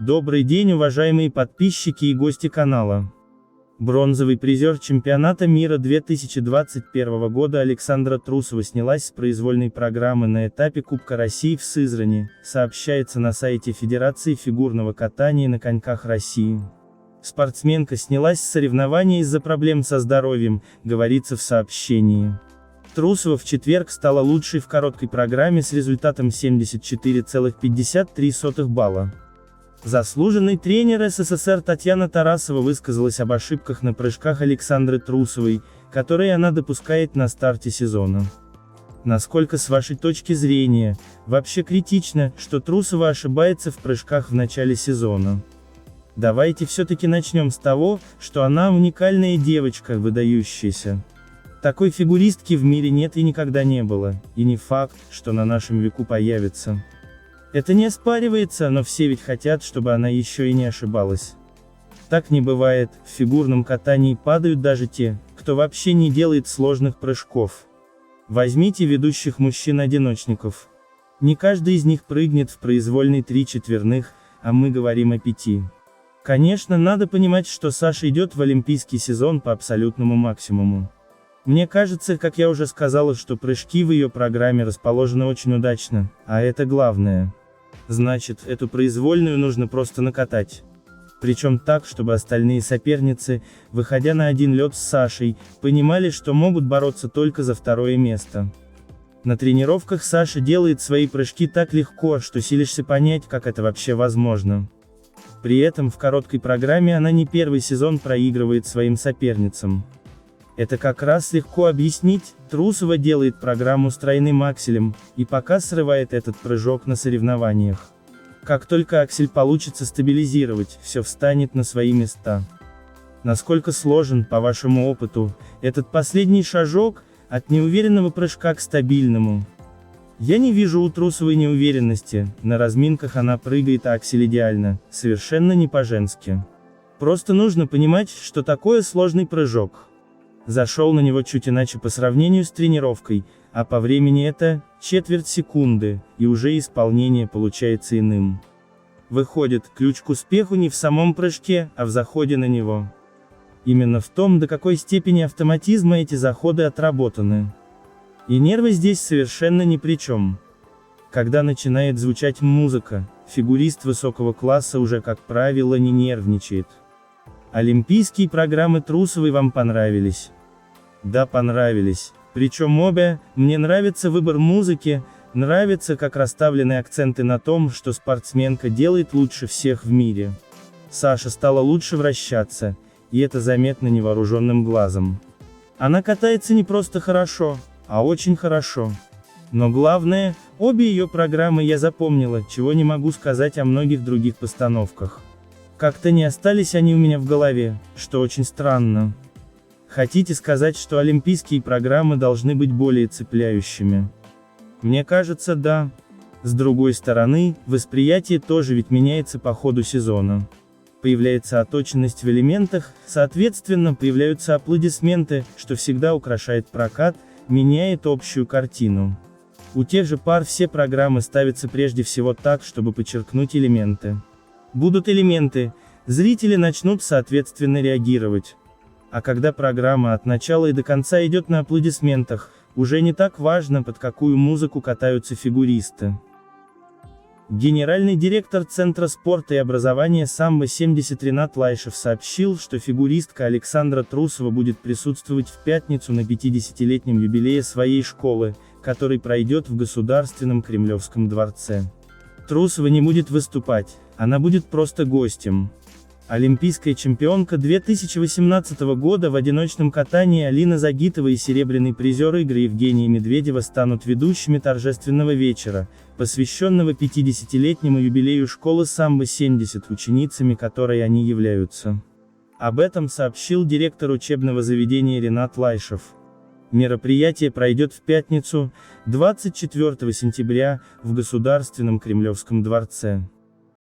Добрый день, уважаемые подписчики и гости канала. Бронзовый призер чемпионата мира 2021 года Александра Трусова снялась с произвольной программы на этапе Кубка России в Сызрани, сообщается на сайте Федерации фигурного катания на коньках России. Спортсменка снялась с соревнований из-за проблем со здоровьем, говорится в сообщении. Трусова в четверг стала лучшей в короткой программе с результатом 74,53 балла. Заслуженный тренер СССР Татьяна Тарасова высказалась об ошибках на прыжках Александры Трусовой, которые она допускает на старте сезона. Насколько с вашей точки зрения, вообще критично, что Трусова ошибается в прыжках в начале сезона? Давайте все-таки начнем с того, что она уникальная девочка, выдающаяся. Такой фигуристки в мире нет и никогда не было, и не факт, что на нашем веку появится. Это не оспаривается, но все ведь хотят, чтобы она еще и не ошибалась. Так не бывает, в фигурном катании падают даже те, кто вообще не делает сложных прыжков. Возьмите ведущих мужчин-одиночников. Не каждый из них прыгнет в произвольный 3 четверных, а мы говорим о 5. Конечно, надо понимать, что Саша идет в олимпийский сезон по абсолютному максимуму. Мне кажется, как я уже сказала, что прыжки в ее программе расположены очень удачно, а это главное. Значит, эту произвольную нужно просто накатать. Причем так, чтобы остальные соперницы, выходя на один лед с Сашей, понимали, что могут бороться только за второе место. На тренировках Саша делает свои прыжки так легко, что силишься понять, как это вообще возможно. При этом в короткой программе она не первый сезон проигрывает своим соперницам. Это как раз легко объяснить, Трусова делает программу с тройным акселем, и пока срывает этот прыжок на соревнованиях. Как только аксель получится стабилизировать, все встанет на свои места. Насколько сложен, по вашему опыту, этот последний шажок, от неуверенного прыжка к стабильному? Я не вижу у Трусовой неуверенности, на разминках она прыгает аксель идеально, совершенно не по-женски. Просто нужно понимать, что такое сложный прыжок. Зашел на него чуть иначе по сравнению с тренировкой, а по времени это четверть секунды, и уже исполнение получается иным. Выходит, ключ к успеху не в самом прыжке, а в заходе на него. Именно в том, до какой степени автоматизма эти заходы отработаны. И нервы здесь совершенно ни при чем. Когда начинает звучать музыка, фигурист высокого класса уже, как правило, не нервничает. Олимпийские программы Трусовой вам понравились? Да, понравились. Причем обе. Мне нравится выбор музыки, нравится, как расставлены акценты на том, что спортсменка делает лучше всех в мире. Саша стала лучше вращаться, и это заметно невооруженным глазом. Она катается не просто хорошо, а очень хорошо. Но главное, обе ее программы я запомнила, чего не могу сказать о многих других постановках. Как-то не остались они у меня в голове, что очень странно. Хотите сказать, что олимпийские программы должны быть более цепляющими? Мне кажется, да. С другой стороны, восприятие тоже ведь меняется по ходу сезона. Появляется оточенность в элементах, соответственно, появляются аплодисменты, что всегда украшает прокат, меняет общую картину. У тех же пар все программы ставятся прежде всего так, чтобы подчеркнуть элементы. Будут элементы, зрители начнут соответственно реагировать. А когда программа от начала и до конца идет на аплодисментах, уже не так важно, под какую музыку катаются фигуристы. Генеральный директор Центра спорта и образования «Самбо-70» Ринат Лайшев сообщил, что фигуристка Александра Трусова будет присутствовать в пятницу на 50-летнем юбилее своей школы, который пройдет в Государственном Кремлевском дворце. Трусова не будет выступать, она будет просто гостем. Олимпийская чемпионка 2018 года в одиночном катании Алина Загитова и серебряный призер игр Евгения Медведева станут ведущими торжественного вечера, посвященного 50-летнему юбилею школы Самбо-70, ученицами которой они являются. Об этом сообщил директор учебного заведения Ринат Лайшев. Мероприятие пройдет в пятницу, 24 сентября, в Государственном Кремлевском дворце.